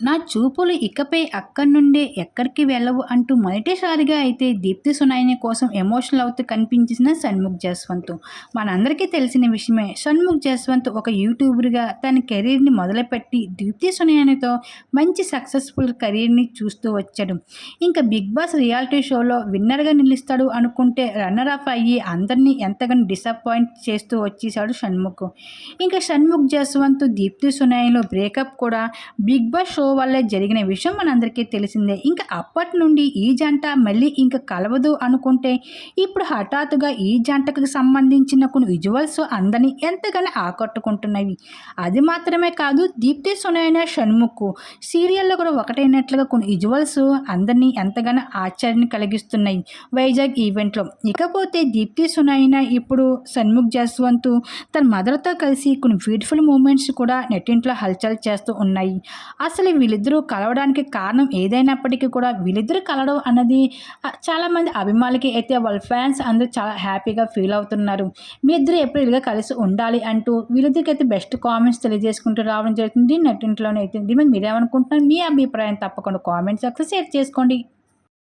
నా చూపులు ఇకపై అక్కడి నుండే ఎక్కడికి వెళ్ళవు అంటూ మొదటిసారిగా అయితే దీప్తి సునాయిని కోసం ఎమోషనల్ అవుతూ కనిపించిన షణ్ముఖ్ జస్వంత్. మనందరికీ తెలిసిన విషయమే. షణ్ముఖ్ జస్వంత్ ఒక యూట్యూబర్గా తన కెరీర్ని మొదలుపెట్టి దీప్తి సునాయినితో మంచి సక్సెస్ఫుల్ కెరీర్ని చూస్తూ వచ్చాడు. ఇంకా బిగ్ బాస్ రియాలిటీ షోలో విన్నర్గా నిలుస్తాడు అనుకుంటే రన్నర్ అప్ అయ్యి అందరినీ ఎంతగానో డిసప్పాయింట్ చేస్తూ వచ్చేసాడు షణ్ముఖ్. ఇంకా షణ్ముఖ్ జస్వంత్ దీప్తి సునాయిలో బ్రేకప్ కూడా బిగ్ బాస్ షో వల్లే జరిగిన విషయం మనందరికీ తెలిసిందే. ఇంకా అప్పటి నుండి ఈ జంట మళ్ళీ ఇంకా కలవదు అనుకుంటే ఇప్పుడు హఠాత్తుగా ఈ జంటకు సంబంధించిన కొన్ని విజువల్స్ అందరినీ ఎంతగానో ఆకట్టుకుంటున్నవి. అది మాత్రమే కాదు, దీప్తి సునైన షణ్ముఖ్ సీరియల్లో కూడా ఒకటైనట్లుగా కొన్ని విజువల్స్ అందరినీ ఎంతగానో ఆశ్చర్యాన్ని కలిగిస్తున్నాయి వైజాగ్ ఈవెంట్లో. ఇకపోతే దీప్తి సునైన ఇప్పుడు షణ్ముఖ్ జస్వంత్ తన మదర్తో కలిసి కొన్ని బ్యూటిఫుల్ మూమెంట్స్ కూడా నెట్టింట్లో హల్చల్ చేస్తూ ఉన్నాయి. అసలు వీళ్ళిద్దరూ కలవడానికి కారణం ఏదైనప్పటికీ కూడా వీళ్ళిద్దరూ కలవడం అన్నది చాలామంది అభిమానులకి అయితే వాళ్ళ ఫ్యాన్స్ అందరూ చాలా హ్యాపీగా ఫీల్ అవుతున్నారు. మీ ఇద్దరు ఎప్పుడు ఇలాగా కలిసి ఉండాలి అంటూ వీళ్ళిద్దరికి అయితే బెస్ట్ కామెంట్స్ తెలియజేసుకుంటూ రావడం జరుగుతుంది నెట్టింట్లోనే అయితే. దీని మీద మీరేమనుకుంటున్నారు? మీ అభిప్రాయం తప్పకుండా కామెంట్ సెక్షన్ షేర్ చేసుకోండి.